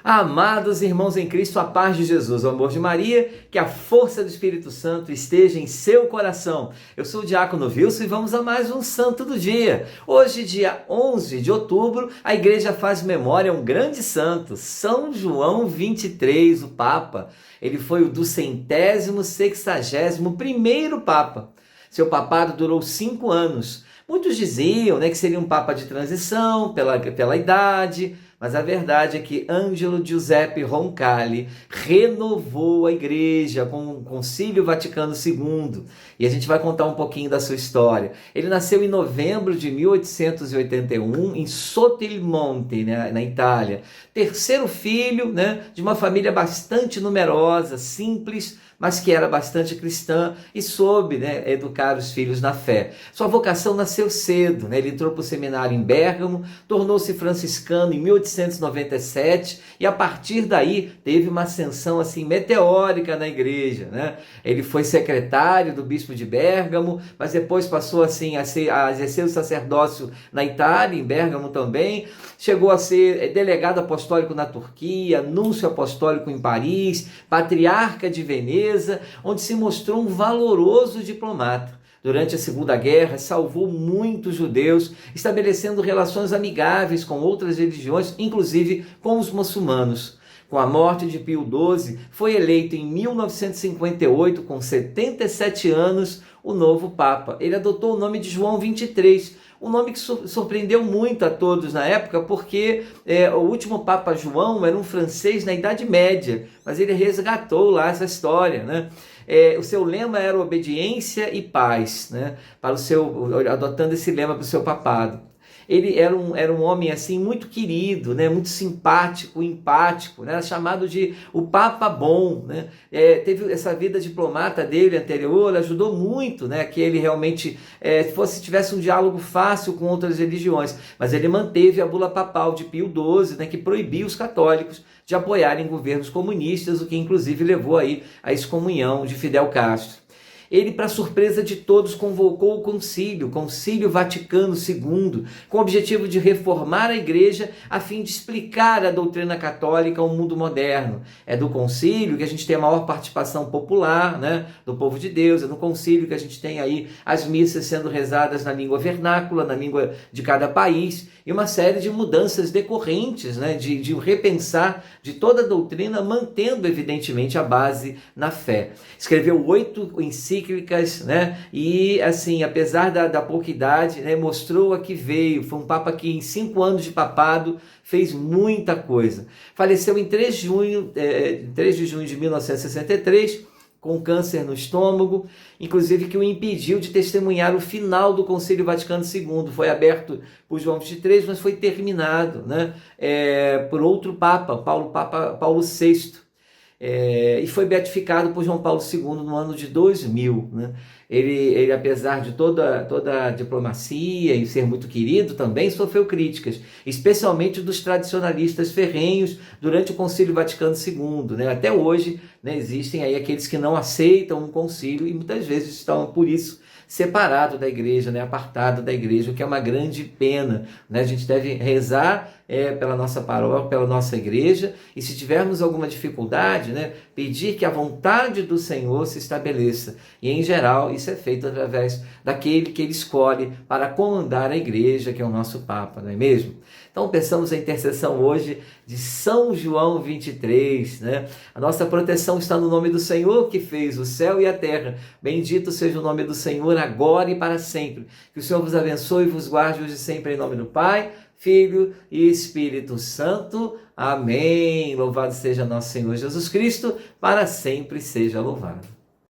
Amados irmãos em Cristo, a paz de Jesus, o amor de Maria, que a força do Espírito Santo esteja em seu coração. Eu sou o Diácono Wilson e vamos a mais um Santo do Dia. Hoje, dia 11 de outubro, a igreja faz memória a um grande santo, São João 23, o Papa. Ele foi o 261º Papa. Seu papado durou 5 anos. Muitos diziam, que seria um Papa de transição pela idade, mas a verdade é que Angelo Giuseppe Roncalli renovou a igreja com o Concílio Vaticano II. E a gente vai contar um pouquinho da sua história. Ele nasceu em novembro de 1881 em Sotilmonte, na Itália. Terceiro filho, de uma família bastante numerosa, simples, mas que era bastante cristã e soube educar os filhos na fé. Sua vocação nasceu cedo, ele entrou para o seminário em Bérgamo, tornou-se franciscano em 1897 e a partir daí teve uma ascensão assim meteórica na igreja. Ele foi secretário do bispo de Bérgamo, mas depois passou assim a exercer o sacerdócio na Itália, em Bérgamo também, chegou a ser delegado apostólico na Turquia, núncio apostólico em Paris, patriarca de Veneza, onde se mostrou um valoroso diplomata. Durante a Segunda Guerra, salvou muitos judeus, estabelecendo relações amigáveis com outras religiões, inclusive com os muçulmanos. Com a morte de Pio XII, foi eleito em 1958, com 77 anos, o novo Papa. Ele adotou o nome de João 23, um nome que surpreendeu muito a todos na época, porque o último Papa João era um francês na Idade Média, mas ele resgatou lá essa história, o seu lema era obediência e paz, adotando esse lema para o seu papado. Ele era um homem assim muito querido, muito simpático, empático, era chamado de o Papa Bom. Teve essa vida diplomata dele anterior, ajudou muito que ele realmente tivesse um diálogo fácil com outras religiões, mas ele manteve a bula papal de Pio XII, que proibia os católicos de apoiarem governos comunistas, o que inclusive levou aí à excomunhão de Fidel Castro. Ele, para surpresa de todos, convocou o Concílio Vaticano II, com o objetivo de reformar a igreja a fim de explicar a doutrina católica ao mundo moderno. É do concílio que a gente tem a maior participação popular, do povo de Deus, é no concílio que a gente tem aí as missas sendo rezadas na língua vernácula, na língua de cada país, e uma série de mudanças decorrentes, de repensar de toda a doutrina, mantendo evidentemente a base na fé. Escreveu 8 encíclicas, e assim, apesar da pouca idade, mostrou a que veio. Foi um Papa que em 5 anos de papado fez muita coisa. Faleceu em 3 de junho de 1963, com câncer no estômago, inclusive que o impediu de testemunhar o final do Concílio Vaticano II. Foi aberto por João XXIII, mas foi terminado por outro Papa, Paulo VI. E foi beatificado por João Paulo II no ano de 2000. Ele, apesar de toda a diplomacia e ser muito querido, também sofreu críticas, especialmente dos tradicionalistas ferrenhos durante o Concílio Vaticano II. Até hoje existem aí aqueles que não aceitam um concílio e muitas vezes estão, por isso, separado da igreja, apartado da igreja, o que é uma grande pena. A gente deve rezar pela nossa paróquia, pela nossa igreja, e se tivermos alguma dificuldade, pedir que a vontade do Senhor se estabeleça. E em geral isso é feito através daquele que ele escolhe para comandar a igreja, que é o nosso Papa, não é mesmo? Então peçamos a intercessão hoje de São João 23. A nossa proteção está no nome do Senhor, que fez o céu e a terra. Bendito seja o nome do Senhor agora e para sempre. Que o Senhor vos abençoe e vos guarde hoje e sempre, em nome do Pai, Filho e Espírito Santo. Amém. Louvado seja nosso Senhor Jesus Cristo, para sempre seja louvado.